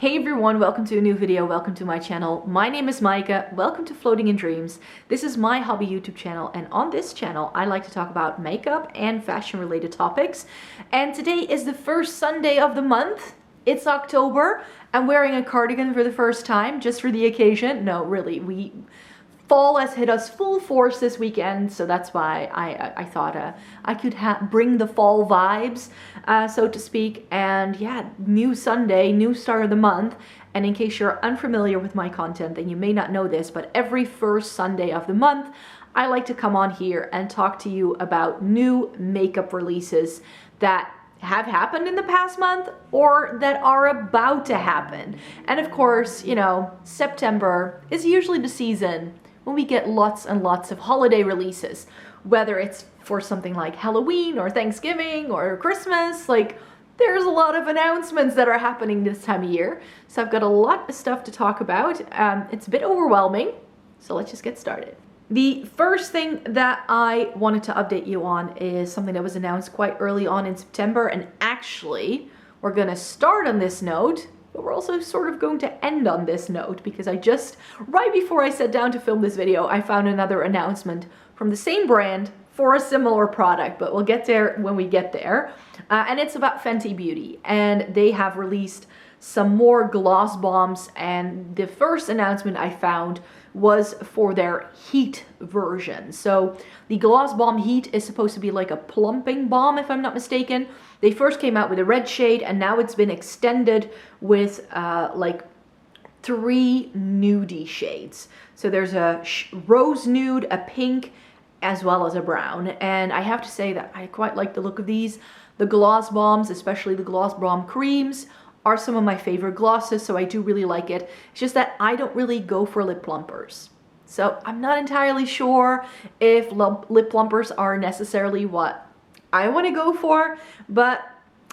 Hey everyone, welcome to a new video, welcome to my channel. My name is Maaike, welcome to Floating in Dreams. This is my hobby YouTube channel, and on this channel I like to talk about makeup and fashion related topics. And today is the first Sunday of the month. It's October. I'm wearing a cardigan for the first time, just for the occasion. No, really, fall has hit us full force this weekend, so that's why I thought I could bring the fall vibes, so to speak. And yeah, new Sunday, new start of the month. And in case you're unfamiliar with my content, then you may not know this, but every first Sunday of the month, I like to come on here and talk to you about new makeup releases that have happened in the past month or that are about to happen. And of course, you know, September is usually the season when we get lots and lots of holiday releases, whether it's for something like Halloween or Thanksgiving or Christmas. Like, there's a lot of announcements that are happening this time of year. So I've got a lot of stuff to talk about. It's a bit overwhelming, so let's just get started. The first thing that I wanted to update you on is something that was announced quite early on in September, and actually we're gonna start on this note, but we're also sort of going to end on this note, because right before I sat down to film this video, I found another announcement from the same brand for a similar product, but we'll get there when we get there. And it's about Fenty Beauty, and they have released some more gloss bombs, and the first announcement I found was for their Heat version. So the Gloss Bomb Heat is supposed to be like a plumping balm, if I'm not mistaken. They first came out with a red shade, and now it's been extended with like 3 nudie shades. So there's a rose nude, a pink, as well as a brown. And I have to say that I quite like the look of these. The gloss bombs, especially the gloss bomb creams, are some of my favorite glosses, so I do really like it. It's just that I don't really go for lip plumpers. So I'm not entirely sure if lip plumpers are necessarily what I want to go for, but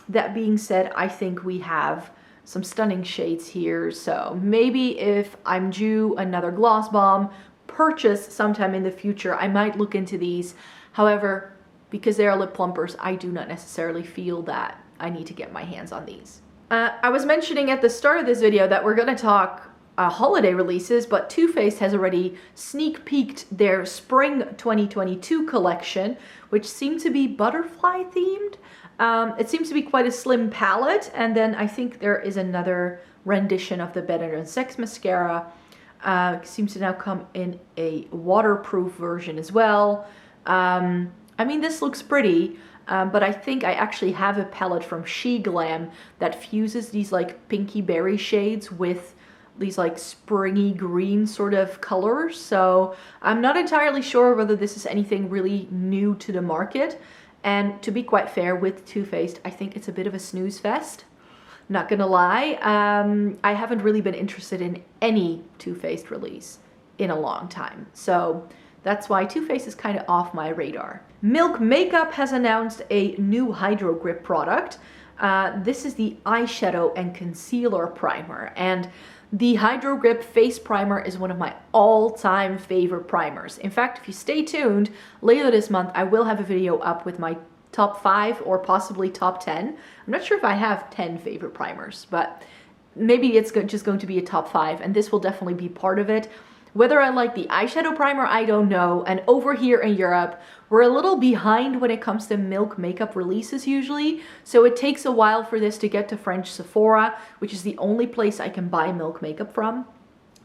that being said, I think we have some stunning shades here. So maybe if I'm due another gloss bomb purchase sometime in the future, I might look into these. However, because they are lip plumpers, I do not necessarily feel that I need to get my hands on these. I was mentioning at the start of this video that we're going to talk holiday releases, but Too Faced has already sneak peeked their Spring 2022 collection, which seemed to be butterfly themed. It seems to be quite a slim palette, and then I think there is another rendition of the Better Than Sex mascara. Seems to now come in a waterproof version as well. I mean, this looks pretty. But I think I actually have a palette from She Glam that fuses these like pinky berry shades with these like springy green sort of colors. So I'm not entirely sure whether this is anything really new to the market. And to be quite fair with Too Faced, I think it's a bit of a snooze fest. Not gonna lie, I haven't really been interested in any Too Faced release in a long time. So that's why Too Faced is kind of off my radar. Milk Makeup has announced a new Hydro Grip product. This is the eyeshadow and concealer primer, and the Hydro Grip face primer is one of my all-time favorite primers. In fact, if you stay tuned, later this month I will have a video up with my top 5 or possibly top 10. I'm not sure if I have 10 favorite primers, but maybe it's just going to be a top 5, and this will definitely be part of it. Whether I like the eyeshadow primer, I don't know. And over here in Europe, we're a little behind when it comes to Milk Makeup releases usually. So it takes a while for this to get to French Sephora, which is the only place I can buy Milk Makeup from,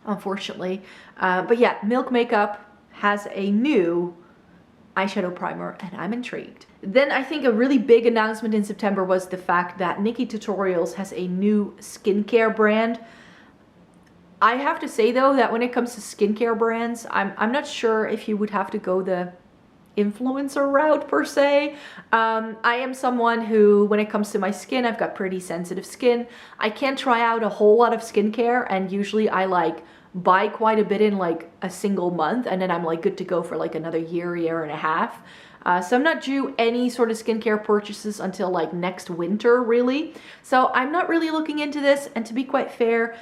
unfortunately. But yeah, Milk Makeup has a new eyeshadow primer, and I'm intrigued. Then I think a really big announcement in September was the fact that Nikkie Tutorials has a new skincare brand. I have to say though that when it comes to skincare brands, I'm not sure if you would have to go the influencer route per se. I am someone who, when it comes to my skin, I've got pretty sensitive skin. I can't try out a whole lot of skincare, and usually I like buy quite a bit in like a single month, and then I'm like good to go for like another year and a half. So I'm not due any sort of skincare purchases until like next winter, really. So I'm not really looking into this, and to be quite fair,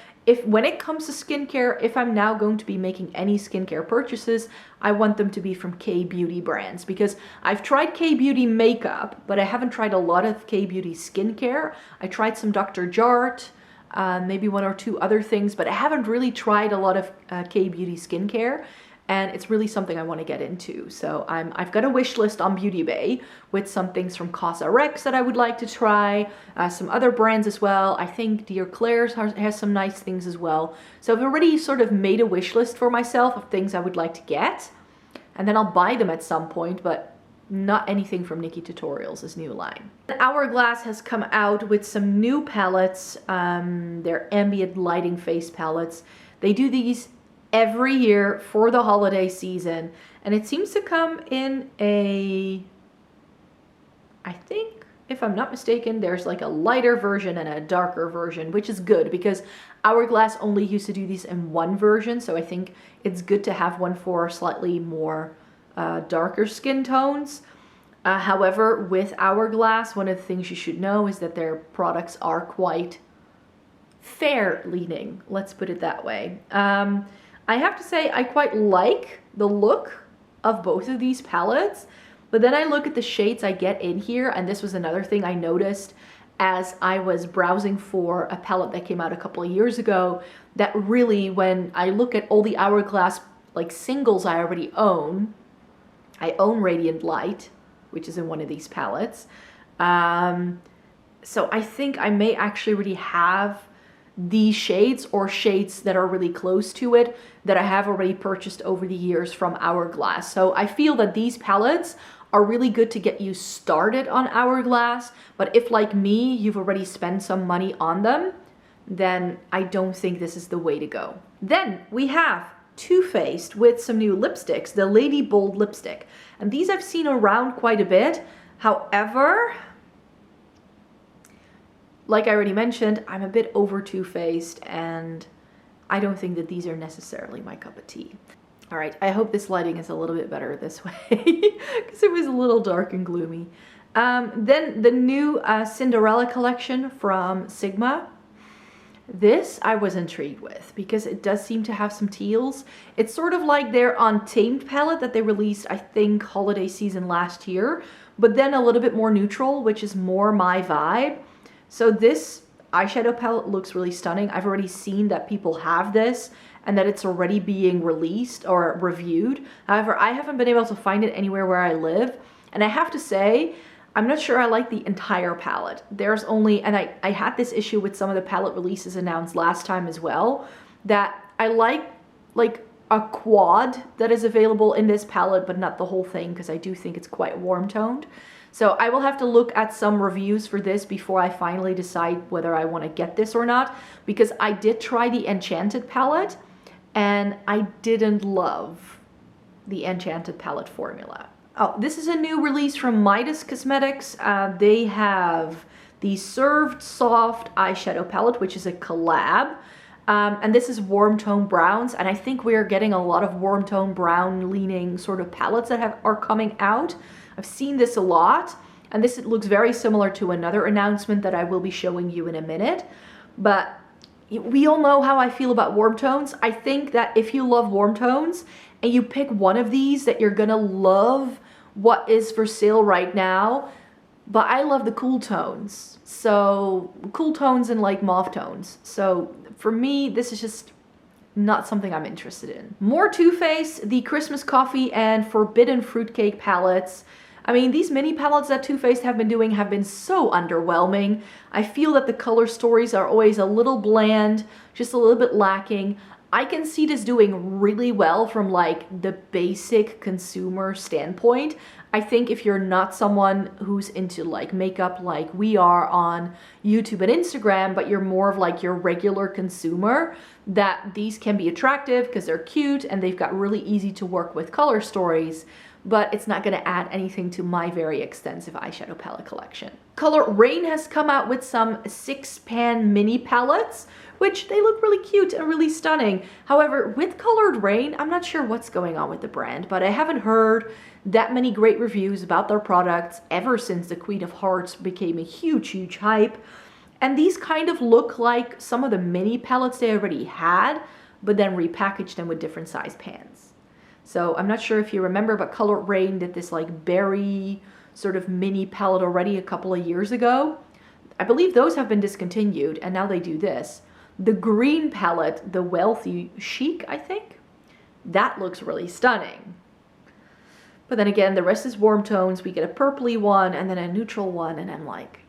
when it comes to skincare, if I'm now going to be making any skincare purchases, I want them to be from K-beauty brands, because I've tried K-beauty makeup, but I haven't tried a lot of K-beauty skincare. I tried some Dr. Jart, maybe one or two other things, but I haven't really tried a lot of K-beauty skincare. And it's really something I want to get into. So I've got a wish list on Beauty Bay with some things from CosRX that I would like to try, some other brands as well. I think Dear Claire's has some nice things as well. So I've already sort of made a wish list for myself of things I would like to get. And then I'll buy them at some point, but not anything from Nikki Tutorials' new line. Hourglass has come out with some new palettes. They're ambient lighting face palettes. They do these every year for the holiday season, and it seems to come in a, I think, if I'm not mistaken, there's like a lighter version and a darker version, which is good because Hourglass only used to do these in one version, so I think it's good to have one for slightly more darker skin tones. However, with Hourglass, one of the things you should know is that their products are quite fair leaning, let's put it that way. I have to say I quite like the look of both of these palettes, but then I look at the shades I get in here, and this was another thing I noticed as I was browsing for a palette that came out a couple of years ago, that really, when I look at all the Hourglass like singles I already own, I own Radiant Light, which is in one of these palettes. So I think I may actually already have these shades or shades that are really close to it that I have already purchased over the years from Hourglass. So I feel that these palettes are really good to get you started on Hourglass, but if like me, you've already spent some money on them, then I don't think this is the way to go. Then we have Too Faced with some new lipsticks, the Lady Bold lipstick. And these I've seen around quite a bit. However, like I already mentioned, I'm a bit over Too Faced, and I don't think that these are necessarily my cup of tea. All right, I hope this lighting is a little bit better this way because it was a little dark and gloomy. Then the new Cinderella collection from Sigma. This I was intrigued with because it does seem to have some teals. It's sort of like their Untamed palette that they released, I think, holiday season last year, but then a little bit more neutral, which is more my vibe. So this eyeshadow palette looks really stunning. I've already seen that people have this and that it's already being released or reviewed. However, I haven't been able to find it anywhere where I live. And I have to say, I'm not sure I like the entire palette. There's only, and I had this issue with some of the palette releases announced last time as well, that I like a quad that is available in this palette, but not the whole thing, because I do think it's quite warm toned. So I will have to look at some reviews for this before I finally decide whether I want to get this or not, because I did try the Enchanted palette and I didn't love the Enchanted palette formula. Oh, this is a new release from Midas Cosmetics. They have the Served Soft eyeshadow palette, which is a collab. And this is warm tone browns, and I think we're getting a lot of warm tone brown leaning sort of palettes that are coming out. I've seen this a lot, and this looks very similar to another announcement that I will be showing you in a minute. But we all know how I feel about warm tones. I think that if you love warm tones and you pick one of these, that you're gonna love what is for sale right now. But I love the cool tones. So cool tones and like mauve tones. So for me, this is just not something I'm interested in. More Too Faced, the Christmas Coffee and Forbidden Fruitcake palettes. I mean, these mini palettes that Too Faced have been doing have been so underwhelming. I feel that the color stories are always a little bland, just a little bit lacking. I can see this doing really well from like the basic consumer standpoint. I think if you're not someone who's into like makeup like we are on YouTube and Instagram, but you're more of like your regular consumer, that these can be attractive because they're cute and they've got really easy to work with color stories, but it's not going to add anything to my very extensive eyeshadow palette collection. Color Rain has come out with some 6-pan mini palettes, which they look really cute and really stunning. However, with Colored Rain, I'm not sure what's going on with the brand, but I haven't heard that many great reviews about their products ever since the Queen of Hearts became a huge hype. And these kind of look like some of the mini palettes they already had, but then repackaged them with different size pans. So I'm not sure if you remember, but Colored Rain did this like berry sort of mini palette already a couple of years ago. I believe those have been discontinued, and now they do this. The green palette, the Wealthy Chic, I think, that looks really stunning. But then again, the rest is warm tones. We get a purpley one and then a neutral one, and I'm like,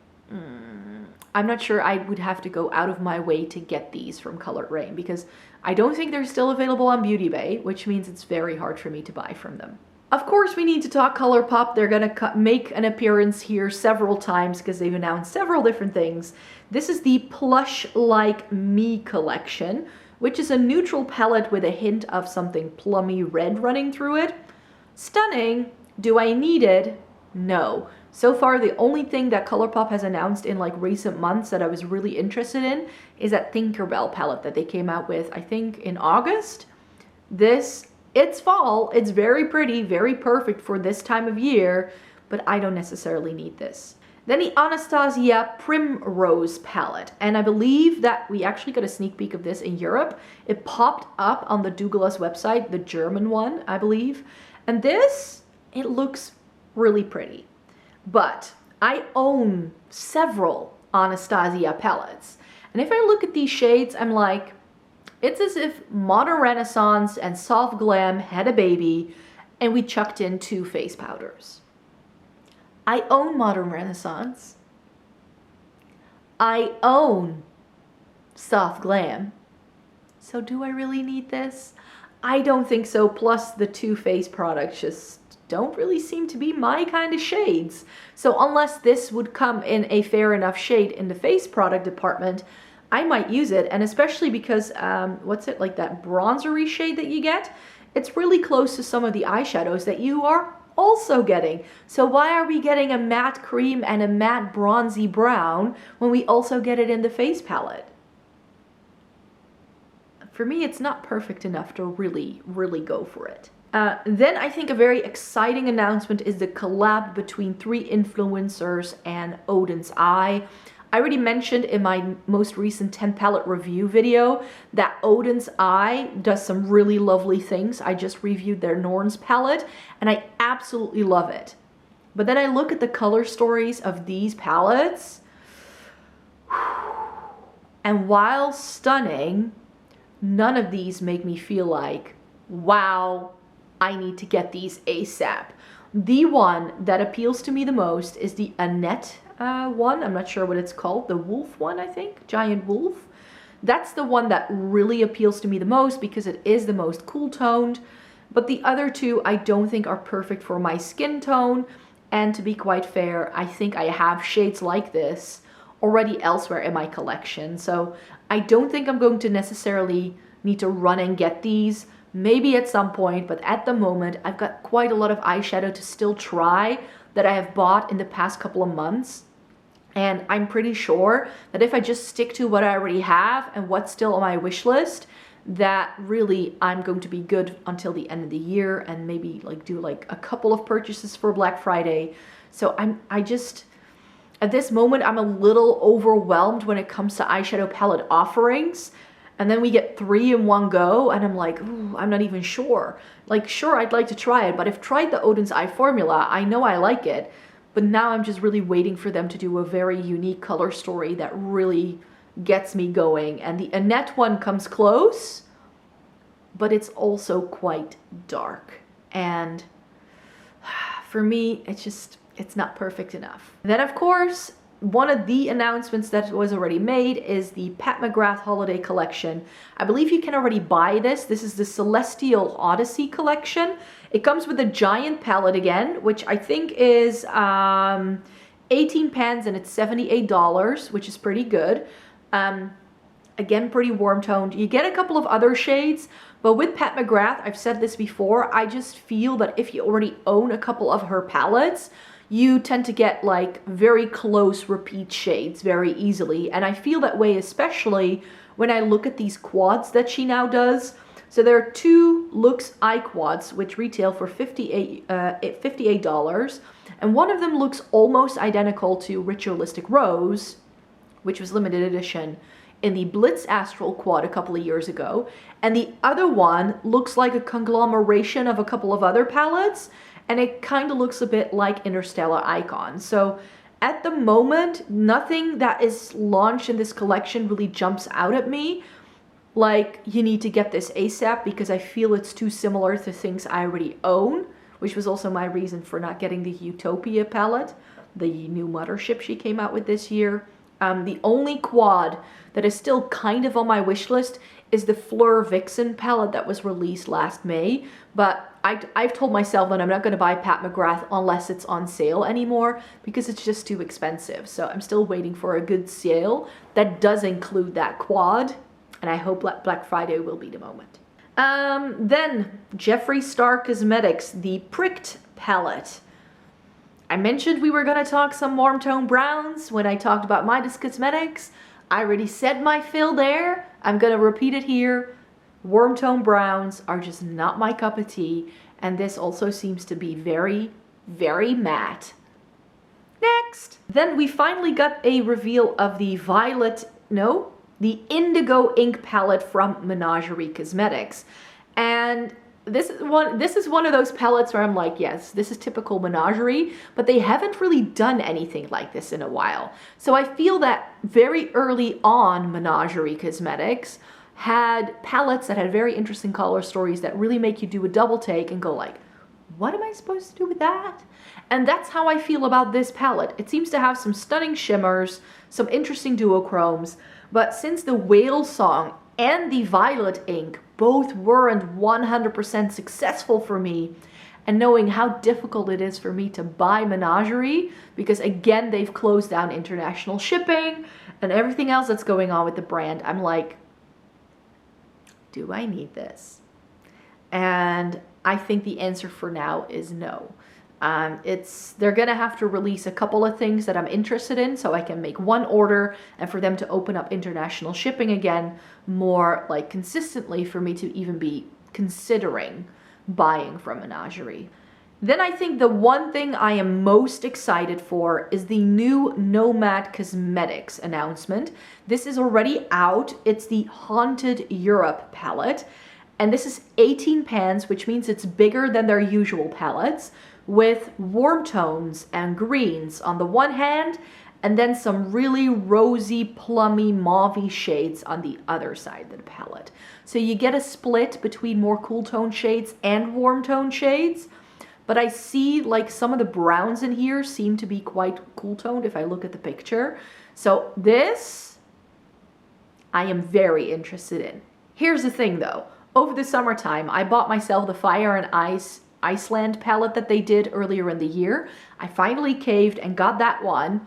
I'm not sure I would have to go out of my way to get these from Colored Rain, because I don't think they're still available on Beauty Bay, which means it's very hard for me to buy from them. Of course, we need to talk Colourpop. They're gonna make an appearance here several times because they've announced several different things. This is the Plush Like Me collection, which is a neutral palette with a hint of something plummy red running through it. Stunning. Do I need it? No. So far, the only thing that Colourpop has announced in like recent months that I was really interested in is that Tinkerbell palette that they came out with, I think in August. It's fall, it's very pretty, very perfect for this time of year, but I don't necessarily need this. Then the Anastasia Primrose palette, and I believe that we actually got a sneak peek of this in Europe. It popped up on the Douglas website, the German one, I believe. And this, it looks really pretty. But I own several Anastasia palettes. And if I look at these shades, I'm like, it's as if Modern Renaissance and Soft Glam had a baby and we chucked in 2 face powders. I own Modern Renaissance. I own Soft Glam. So do I really need this? I don't think so. Plus the 2 face products just don't really seem to be my kind of shades. So unless this would come in a fair enough shade in the face product department, I might use it. And especially because, what's it, like that bronzery shade that you get? It's really close to some of the eyeshadows that you are also getting. So why are we getting a matte cream and a matte bronzy brown when we also get it in the face palette? For me, it's not perfect enough to really, really go for it. Then I think a very exciting announcement is the collab between 3 influencers and Odin's Eye. I already mentioned in my most recent 10 palette review video that Odin's Eye does some really lovely things. I just reviewed their Norns palette and I absolutely love it. But then I look at the color stories of these palettes, and while stunning, none of these make me feel like, wow, I need to get these ASAP. The one that appeals to me the most is the Annette one. I'm not sure what it's called. The wolf one, I think. Giant wolf. That's the one that really appeals to me the most because it is the most cool toned. But the other 2 I don't think are perfect for my skin tone. And to be quite fair, I think I have shades like this already elsewhere in my collection. So I don't think I'm going to necessarily need to run and get these. Maybe at some point, but at the moment, I've got quite a lot of eyeshadow to still try that I have bought in the past couple of months. And I'm pretty sure that if I just stick to what I already have and what's still on my wish list, that really I'm going to be good until the end of the year and maybe like do like a couple of purchases for Black Friday. So at this moment, I'm a little overwhelmed when it comes to eyeshadow palette offerings. And then we get 3 in one go, and I'm like, ooh, I'm not even sure. Like, sure, I'd like to try it, but I've tried the Odin's Eye formula. I know I like it, but now I'm just really waiting for them to do a very unique color story that really gets me going. And the Annette one comes close, but it's also quite dark. And for me, it's not perfect enough. Then, of course, one of the announcements that was already made is the Pat McGrath Holiday Collection. I believe you can already buy this. This is the Celestial Odyssey Collection. It comes with a giant palette again, which I think is 18 pans and it's $78, which is pretty good. Again, pretty warm toned. You get a couple of other shades, but with Pat McGrath, I've said this before, I just feel that if you already own a couple of her palettes, you tend to get like very close repeat shades very easily. And I feel that way especially when I look at these quads that she now does. So there are 2 Lux Eye Quads, which retail for $58. And one of them looks almost identical to Ritualistic Rose, which was limited edition in the Blitz Astral Quad a couple of years ago. And the other one looks like a conglomeration of a couple of other palettes. And it kind of looks a bit like Interstellar Icon. So At the moment, nothing that is launched in this collection really jumps out at me. Like, you need to get this ASAP, because I feel it's too similar to things I already own, which was also my reason for not getting the Utopia palette, the new mothership she came out with this year. The only quad that is still kind of on my wish list is the Fleur Vixen palette that was released last May, but I've told myself that I'm not going to buy Pat McGrath unless it's on sale anymore, because it's just too expensive. So I'm still waiting for a good sale that does include that quad, and I hope Black Friday will be the moment. Then Jeffree Star Cosmetics, the Pricked palette. I mentioned we were going to talk some warm tone browns when I talked about Midas Cosmetics. I already said my fill there. I'm going to repeat it here. Warm tone browns are just not my cup of tea. And this also seems to be very, very matte. Next. Then we finally got a reveal of the the Indigo Ink palette from Menagerie Cosmetics. And this is one of those palettes where I'm like, yes, this is typical Menagerie, but they haven't really done anything like this in a while. So I feel that very early on, Menagerie Cosmetics had palettes that had very interesting color stories that really make you do a double take and go like, what am I supposed to do with that? And that's how I feel about this palette. It seems to have some stunning shimmers, some interesting duochromes, but since the Whale Song and the Violet ink both weren't 100% successful for me, and knowing how difficult it is for me to buy Menagerie, because again, they've closed down international shipping and everything else that's going on with the brand, I'm like, do I need this? And I think the answer for now is no. They're gonna have to release a couple of things that I'm interested in so I can make one order, and for them to open up international shipping again more like consistently for me to even be considering buying from Menagerie. Then I think the one thing I am most excited for is the new Nomad Cosmetics announcement. This is already out. It's the Haunted Europe palette. And this is 18 pans, which means it's bigger than their usual palettes, with warm tones and greens on the one hand, and then some really rosy, plummy, mauvey shades on the other side of the palette. So you get a split between more cool tone shades and warm tone shades, but I see like some of the browns in here seem to be quite cool toned if I look at the picture. So this, I am very interested in. Here's the thing though. Over the summertime, I bought myself the Fire and Ice Iceland palette that they did earlier in the year. I finally caved and got that one,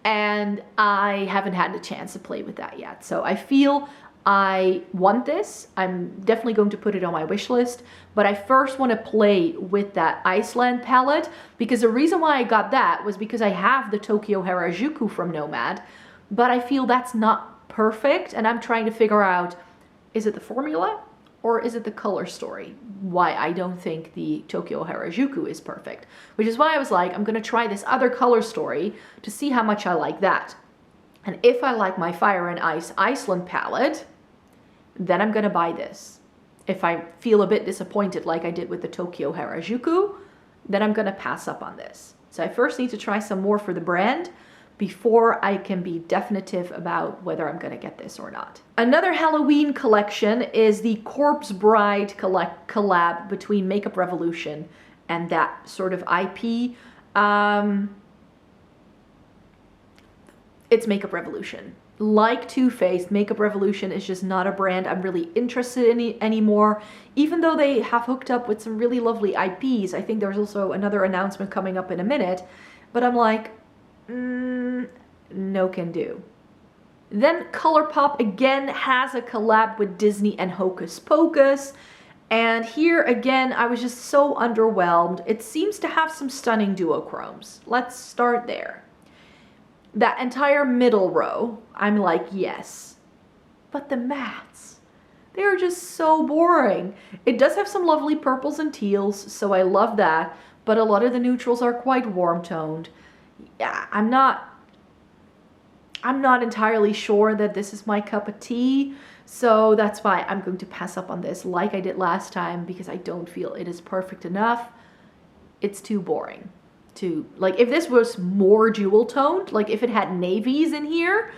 and I haven't had the chance to play with that yet. So I feel I want this. I'm definitely going to put it on my wish list, but I first want to play with that Iceland palette, because the reason why I got that was because I have the Tokyo Harajuku from Nomad, but I feel that's not perfect, and I'm trying to figure out, is it the formula? Or is it the color story? Why I don't think the Tokyo Harajuku is perfect. Which is why I was like, I'm gonna try this other color story to see how much I like that. And if I like my Fire and Ice Iceland palette, then I'm gonna buy this. If I feel a bit disappointed like I did with the Tokyo Harajuku, then I'm gonna pass up on this. So I first need to try some more for the brand before I can be definitive about whether I'm gonna get this or not. Another Halloween collection is the Corpse Bride collab between Makeup Revolution and that sort of IP. It's Makeup Revolution. Like Too Faced, Makeup Revolution is just not a brand I'm really interested in anymore, even though they have hooked up with some really lovely IPs. I think there's also another announcement coming up in a minute, but I'm like, no can do. Then Colourpop again has a collab with Disney and Hocus Pocus, and here again I was just so underwhelmed. It seems to have some stunning duochromes. Let's start there. That entire middle row, I'm like, yes, but the mattes, they're just so boring. It does have some lovely purples and teals, so I love that, but a lot of the neutrals are quite warm toned. Yeah, I'm not entirely sure that this is my cup of tea, so that's why I'm going to pass up on this like I did last time, because I don't feel it is perfect enough. It's too boring. to, like, if this was more jewel toned, like if it had navies in here,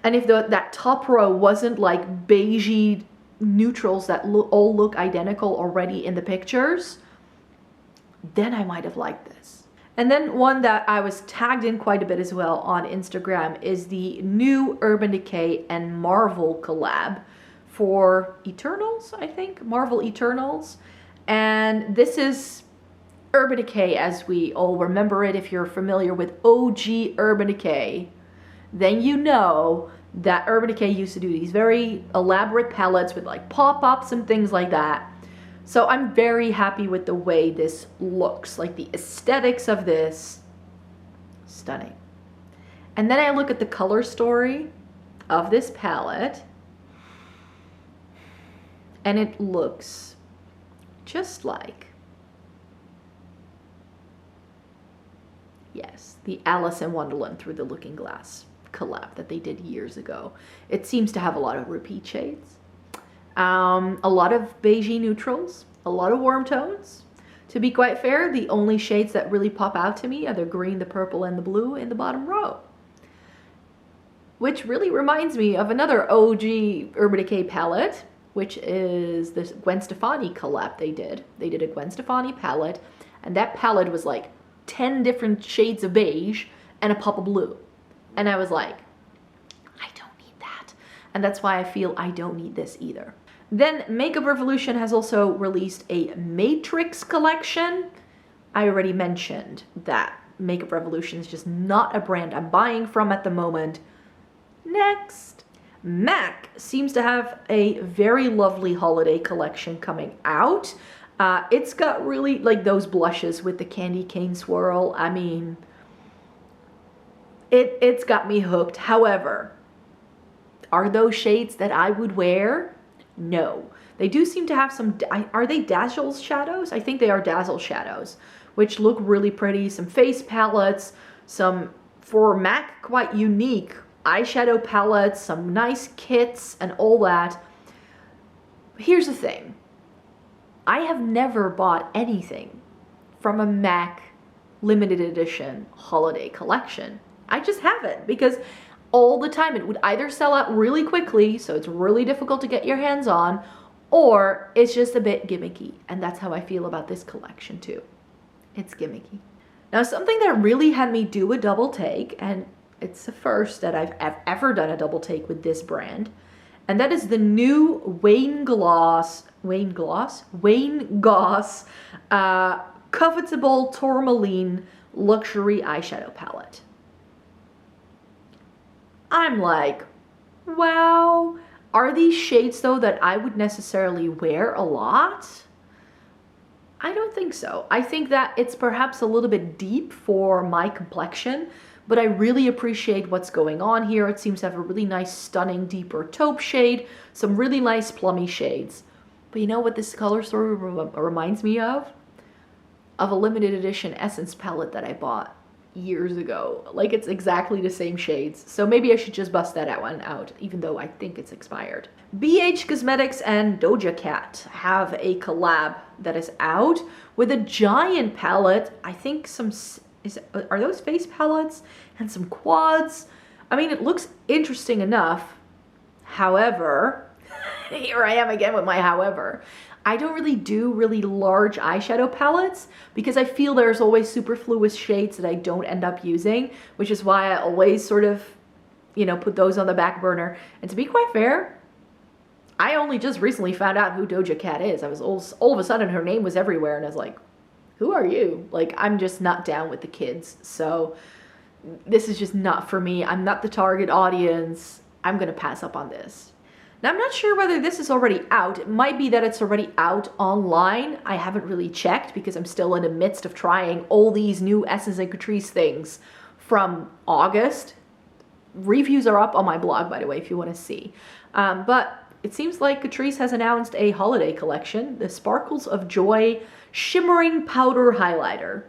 and if that top row wasn't like beigey neutrals that all look identical already in the pictures, then I might have liked this. And then one that I was tagged in quite a bit as well on Instagram is the new Urban Decay and Marvel collab for Eternals, I think, Marvel Eternals. And this is Urban Decay as we all remember it. If you're familiar with OG Urban Decay, then you know that Urban Decay used to do these very elaborate palettes with like pop-ups and things like that. So I'm very happy with the way this looks, like the aesthetics of this, stunning. And then I look at the color story of this palette, and it looks just like, yes, the Alice in Wonderland Through the Looking Glass collab that they did years ago. It seems to have a lot of repeat shades. A lot of beigey neutrals, a lot of warm tones. To be quite fair, the only shades that really pop out to me are the green, the purple, and the blue in the bottom row. Which really reminds me of another OG Urban Decay palette, which is this Gwen Stefani collab they did. They did a Gwen Stefani palette, and that palette was like 10 different shades of beige and a pop of blue. And I was like, I don't need that. And that's why I feel I don't need this either. Then Makeup Revolution has also released a Matrix collection. I already mentioned that Makeup Revolution is just not a brand I'm buying from at the moment. Next. MAC seems to have a very lovely holiday collection coming out. It's got really like those blushes with the candy cane swirl. I mean, it's got me hooked. However, are those shades that I would wear? No. They do seem to have some, are they Dazzle shadows? I think they are Dazzle shadows, which look really pretty. Some face palettes, some, for MAC, quite unique eyeshadow palettes, some nice kits and all that. Here's the thing. I have never bought anything from a MAC limited edition holiday collection. I just haven't, because all the time it would either sell out really quickly, so it's really difficult to get your hands on, or it's just a bit gimmicky. And that's how I feel about this collection too. It's gimmicky. Now, something that really had me do a double take, and it's the first that I've ever done a double take with this brand, and that is the new Wayne Goss Covetable Tourmaline Luxury Eyeshadow Palette. I'm like, wow. Are these shades though that I would necessarily wear a lot? I don't think so. I think that it's perhaps a little bit deep for my complexion, but I really appreciate what's going on here. It seems to have a really nice, stunning, deeper taupe shade, some really nice plummy shades. But you know what this color story reminds me of? Of a limited edition Essence palette that I bought years ago. Like, it's exactly the same shades. So maybe I should just bust that one out, even though I think it's expired. BH Cosmetics and Doja Cat have a collab that is out with a giant palette. I think some, are those face palettes? And some quads. I mean, it looks interesting enough. However, here I am again with my however. I don't really do really large eyeshadow palettes because I feel there's always superfluous shades that I don't end up using, which is why I always sort of, you know, put those on the back burner. And to be quite fair, I only just recently found out who Doja Cat is. I was all of a sudden her name was everywhere and I was like, who are you? Like, I'm just not down with the kids. So this is just not for me. I'm not the target audience. I'm going to pass up on this. Now, I'm not sure whether this is already out. It might be that it's already out online. I haven't really checked because I'm still in the midst of trying all these new Essence and Catrice things from August. Reviews are up on my blog, by the way, if you want to see. But it seems like Catrice has announced a holiday collection, the Sparkles of Joy Shimmering Powder Highlighter.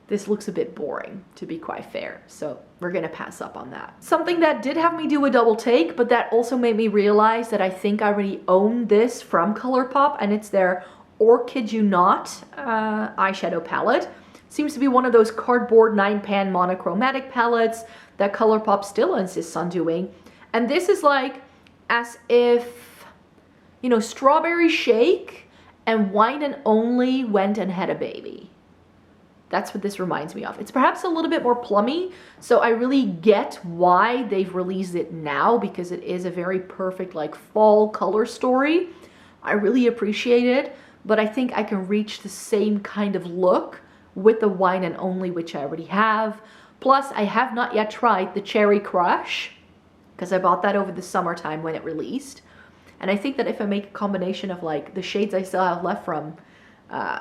This looks a bit boring, to be quite fair, so we're gonna pass up on that. Something that did have me do a double take, but that also made me realize that I think I already own this from Colourpop, and it's their Or Kid You Not eyeshadow palette. Seems to be one of those cardboard 9-pan monochromatic palettes that Colourpop still insists on doing. And this is like as if, you know, Strawberry Shake and Wine and Only went and had a baby. That's what this reminds me of. It's perhaps a little bit more plummy, so I really get why they've released it now, because it is a very perfect like fall color story. I really appreciate it, but I think I can reach the same kind of look with the Wine and Only, which I already have. Plus, I have not yet tried the Cherry Crush, because I bought that over the summertime when it released. And I think that if I make a combination of like the shades I still have left from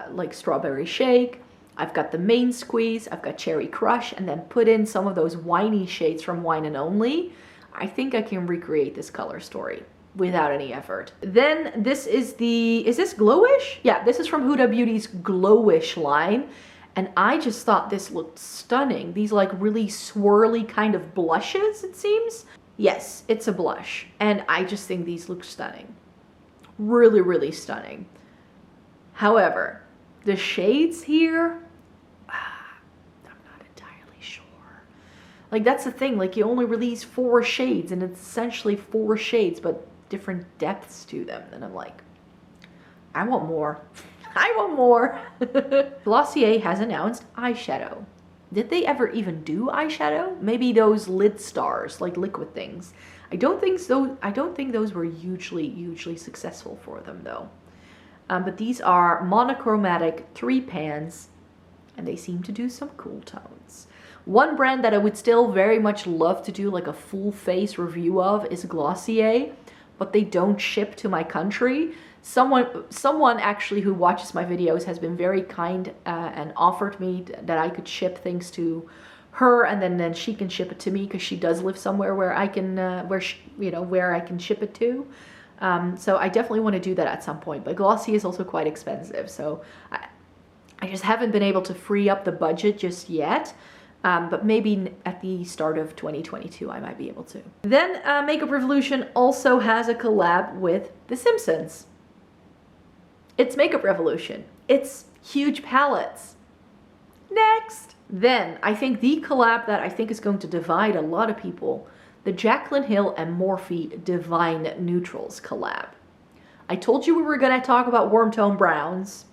like Strawberry Shake, I've got the Main Squeeze, I've got Cherry Crush, and then put in some of those winey shades from Wine and Only, I think I can recreate this color story without any effort. Then this is is this Glowish? Yeah, this is from Huda Beauty's Glowish line. And I just thought this looked stunning. These like really swirly kind of blushes, it seems. Yes, it's a blush. And I just think these look stunning. Really, really stunning. However, the shades here, I'm not entirely sure. Like that's the thing, like you only release 4 shades and it's essentially 4 shades, but different depths to them. And I'm like, I want more. I want more. Glossier has announced eyeshadow. Did they ever even do eyeshadow? Maybe those lid stars, like liquid things. I don't think those were hugely successful for them though. But these are monochromatic 3 pans, and they seem to do some cool tones. One brand that I would still very much love to do like a full face review of is Glossier, but they don't ship to my country. Someone actually who watches my videos has been very kind and offered me that I could ship things to her, and then she can ship it to me, because she does live somewhere where I can where I can ship it to. So I definitely want to do that at some point. But Glossier is also quite expensive, so I just haven't been able to free up the budget just yet. But maybe at the start of 2022 I might be able to. Then Makeup Revolution also has a collab with The Simpsons. It's Makeup Revolution. It's huge palettes. Next! Then, I think the collab that I think is going to divide a lot of people, the Jaclyn Hill and Morphe Divine Neutrals collab. I told you we were going to talk about warm tone browns,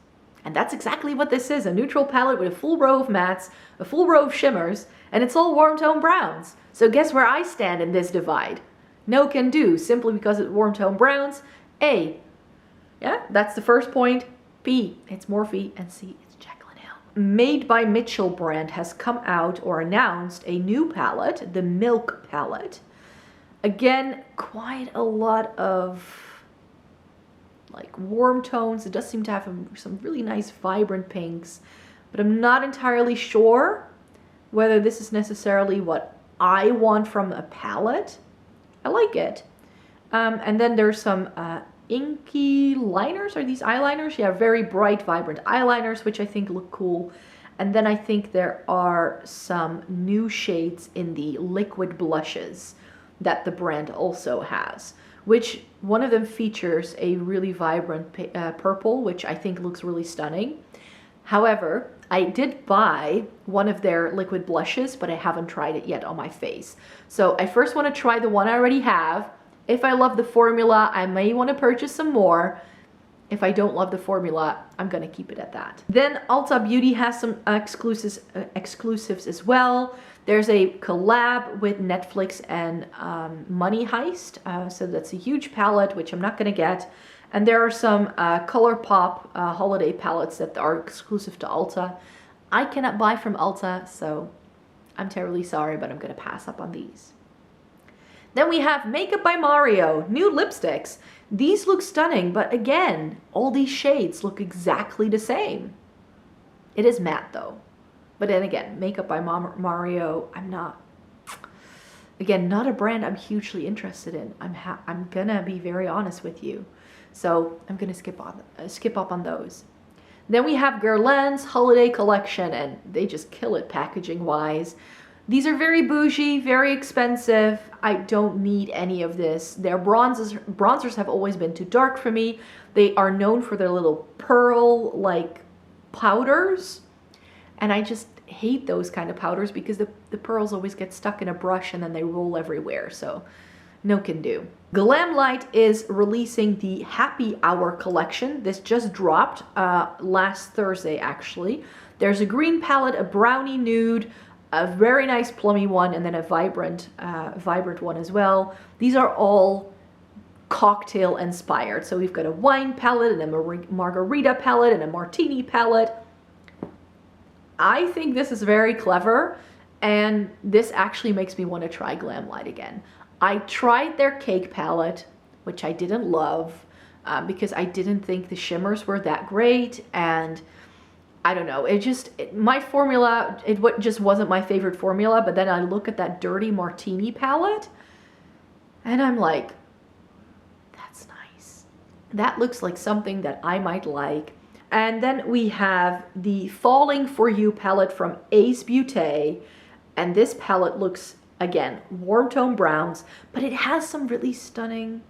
and that's exactly what this is, a neutral palette with a full row of mattes, a full row of shimmers, and it's all warm tone browns. So guess where I stand in this divide? No can do, simply because it's warm tone browns. A, yeah, that's the first point. B, it's Morphe, and C, it's Jaclyn Hill. Made by Mitchell brand has come out or announced a new palette, the Milk palette. Again, quite a lot of like warm tones. It does seem to have some really nice vibrant pinks, but I'm not entirely sure whether this is necessarily what I want from a palette. I like it. And then there's some inky liners. Are these eyeliners? Yeah, very bright, vibrant eyeliners, which I think look cool. And then I think there are some new shades in the liquid blushes that the brand also has, which one of them features a really vibrant purple, which I think looks really stunning. However, I did buy one of their liquid blushes, but I haven't tried it yet on my face. So I first want to try the one I already have. If I love the formula, I may want to purchase some more. If I don't love the formula, I'm going to keep it at that. Then Ulta Beauty has some exclusives as well. There's a collab with Netflix and Money Heist. So that's a huge palette, which I'm not going to get. And there are some Colourpop holiday palettes that are exclusive to Ulta. I cannot buy from Ulta, so I'm terribly sorry, but I'm going to pass up on these. Then we have Makeup by Mario, new lipsticks. These look stunning, but again, all these shades look exactly the same. It is matte though. But then again, Makeup by Mario, I'm not, again, not a brand I'm hugely interested in. I'm gonna be very honest with you. So I'm gonna skip up on those. Then we have Guerlain's holiday collection, and they just kill it packaging wise. These are very bougie, very expensive. I don't need any of this. Their bronzers have always been too dark for me. They are known for their little pearl like powders. And I just hate those kind of powders because the pearls always get stuck in a brush and then they roll everywhere. So no can do. Glamlite is releasing the Happy Hour collection. This just dropped last Thursday, actually. There's a green palette, a brownie nude, a very nice plummy one, and then a vibrant one as well. These are all cocktail inspired. So we've got a wine palette and a margarita palette and a martini palette. I think this is very clever, and this actually makes me want to try Glamlite again. I tried their cake palette, which I didn't love because I didn't think the shimmers were that great, and I don't know, my formula, it just wasn't my favorite formula. But then I look at that Dirty Martini palette and I'm like, that's nice. That looks like something that I might like. And then we have the Falling For You palette from Ace Beauté. And this palette looks, again, warm tone browns, but it has some really stunning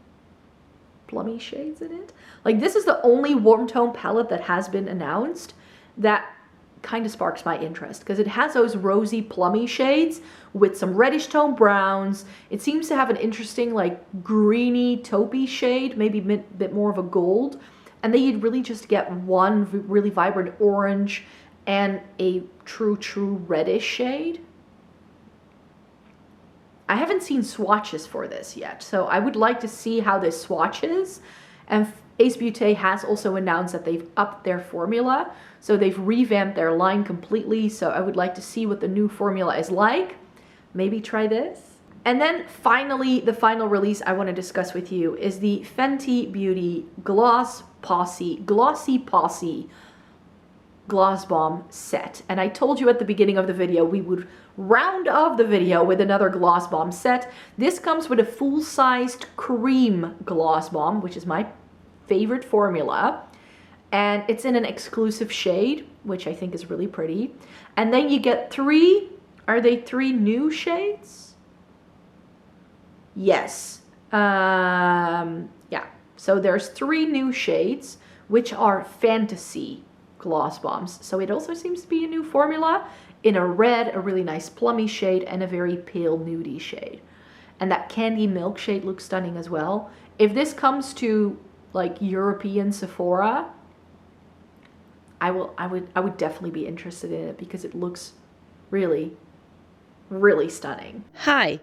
plummy shades in it. Like, this is the only warm tone palette that has been announced that kind of sparks my interest, because it has those rosy plummy shades with some reddish tone browns. It seems to have an interesting like greeny taupey shade, maybe a bit more of a gold. And then you'd really just get one really vibrant orange and a true reddish shade. I haven't seen swatches for this yet, so I would like to see how this swatches. And Ace Beauté has also announced that they've upped their formula, so they've revamped their line completely. So I would like to see what the new formula is like. Maybe try this. And then finally, the final release I want to discuss with you is the Fenty Beauty Glossy Posse Gloss Bomb set. And I told you at the beginning of the video we would round off the video with another Gloss Bomb set. This comes with a full-sized cream Gloss Bomb, which is my favorite formula. And it's in an exclusive shade, which I think is really pretty. And then you get three new shades? Yes. Yeah. So there's 3 new shades, which are fantasy gloss bombs. So it also seems to be a new formula in a red, a really nice plummy shade, and a very pale nudie shade. And that candy milk shade looks stunning as well. If this comes to like European Sephora, I would definitely be interested in it because it looks really, really stunning. Hi,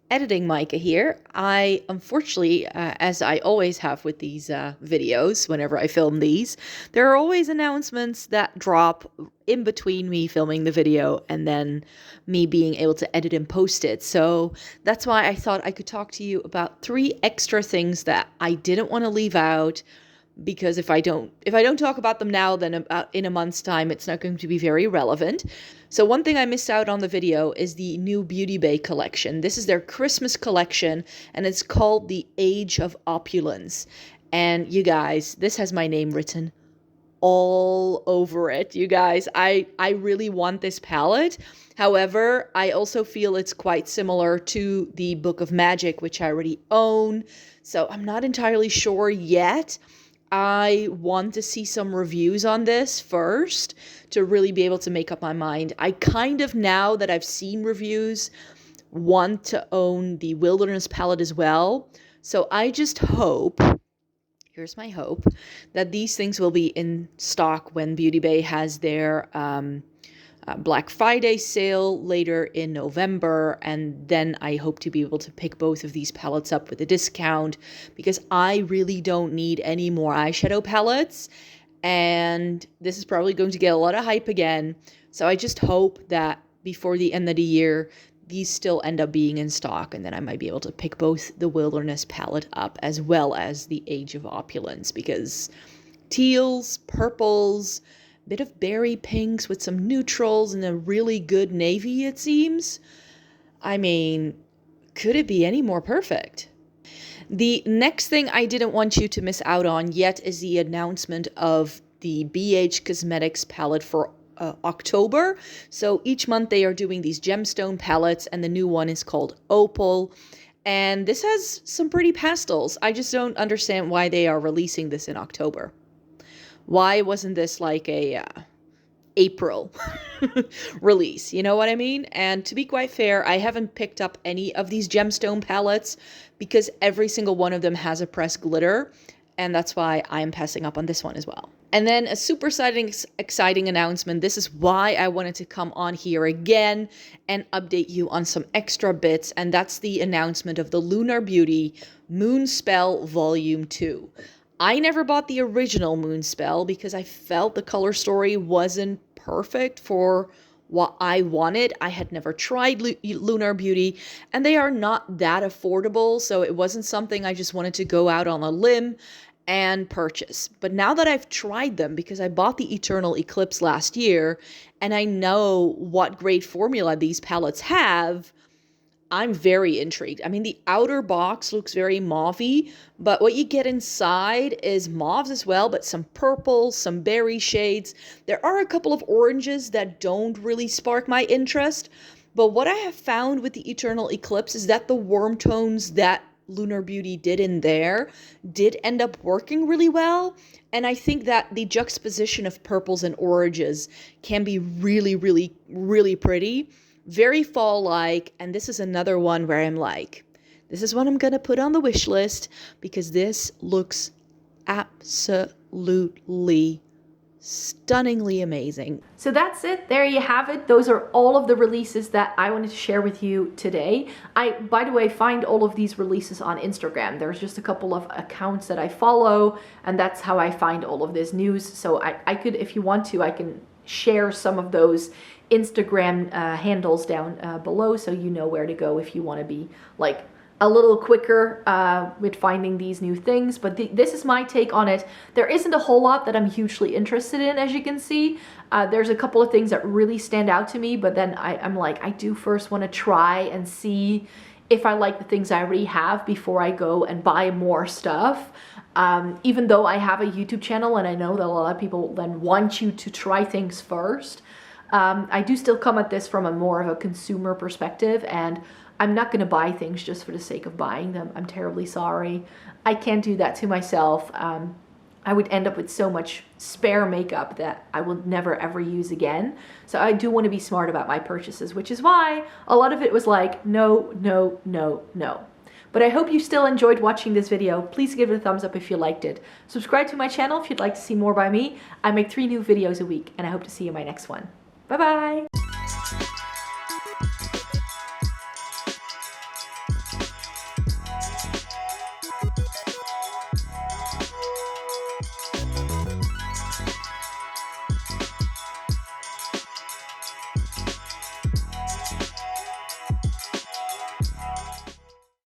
Editing Micah here. I unfortunately, as I always have with these videos, whenever I film these, there are always announcements that drop in between me filming the video and then me being able to edit and post it. So that's why I thought I could talk to you about 3 extra things that I didn't want to leave out, because if I don't talk about them now, then about in a month's time, it's not going to be very relevant. So one thing I missed out on the video is the new Beauty Bay collection. This is their Christmas collection, and it's called the Age of Opulence. And you guys, this has my name written all over it. You guys, I really want this palette. However, I also feel it's quite similar to the Book of Magic, which I already own. So I'm not entirely sure yet. I want to see some reviews on this first to really be able to make up my mind. I kind of, now that I've seen reviews, want to own the Wilderness palette as well. So I just hope, here's my hope, that these things will be in stock when Beauty Bay has their Black Friday sale later in November, and then I hope to be able to pick both of these palettes up with a discount, because I really don't need any more eyeshadow palettes, and this is probably going to get a lot of hype again. So I just hope that before the end of the year these still end up being in stock, and then I might be able to pick both the Wilderness palette up as well as the Age of Opulence, because teals, purples, bit of berry pinks with some neutrals and a really good navy, it seems. I mean, could it be any more perfect? The next thing I didn't want you to miss out on yet is the announcement of the BH Cosmetics palette for October. So each month they are doing these gemstone palettes, and the new one is called Opal. And this has some pretty pastels. I just don't understand why they are releasing this in October. Why wasn't this like a April release. You know what I mean? And to be quite fair, I haven't picked up any of these gemstone palettes because every single one of them has a pressed glitter. And that's why I'm passing up on this one as well. And then a super exciting announcement. This is why I wanted to come on here again and update you on some extra bits. And that's the announcement of the Lunar Beauty Moonspell Volume 2. I never bought the original Moonspell because I felt the color story wasn't perfect for what I wanted. I had never tried Lunar Beauty, and they are not that affordable, so it wasn't something I just wanted to go out on a limb and purchase. But now that I've tried them, because I bought the Eternal Eclipse last year, and I know what great formula these palettes have, I'm very intrigued. I mean, the outer box looks very mauve-y, but what you get inside is mauves as well, but some purples, some berry shades. There are a couple of oranges that don't really spark my interest, but what I have found with the Eternal Eclipse is that the warm tones that Lunar Beauty did in there did end up working really well. And I think that the juxtaposition of purples and oranges can be really, really, really pretty. Very fall-like, and this is another one where I'm like, this is what I'm going to put on the wish list because this looks absolutely stunningly amazing. So that's it. There you have it. Those are all of the releases that I wanted to share with you today. I, by the way, find all of these releases on Instagram. There's just a couple of accounts that I follow, and that's how I find all of this news. So I could, if you want to, I can share some of those Instagram handles down below so you know where to go if you want to be like a little quicker with finding these new things. But this is my take on it. There isn't a whole lot that I'm hugely interested in, as you can see. There's a couple of things that really stand out to me, but then I'm like, I do first want to try and see if I like the things I already have before I go and buy more stuff. Even though I have a YouTube channel and I know that a lot of people then want you to try things first, I do still come at this from a more of a consumer perspective, and I'm not going to buy things just for the sake of buying them. I'm terribly sorry. I can't do that to myself. I would end up with so much spare makeup that I will never ever use again. So I do want to be smart about my purchases, which is why a lot of it was like, no, no, no, no. But I hope you still enjoyed watching this video. Please give it a thumbs up if you liked it. Subscribe to my channel if you'd like to see more by me. I make 3 new videos a week, and I hope to see you in my next one. Bye-bye.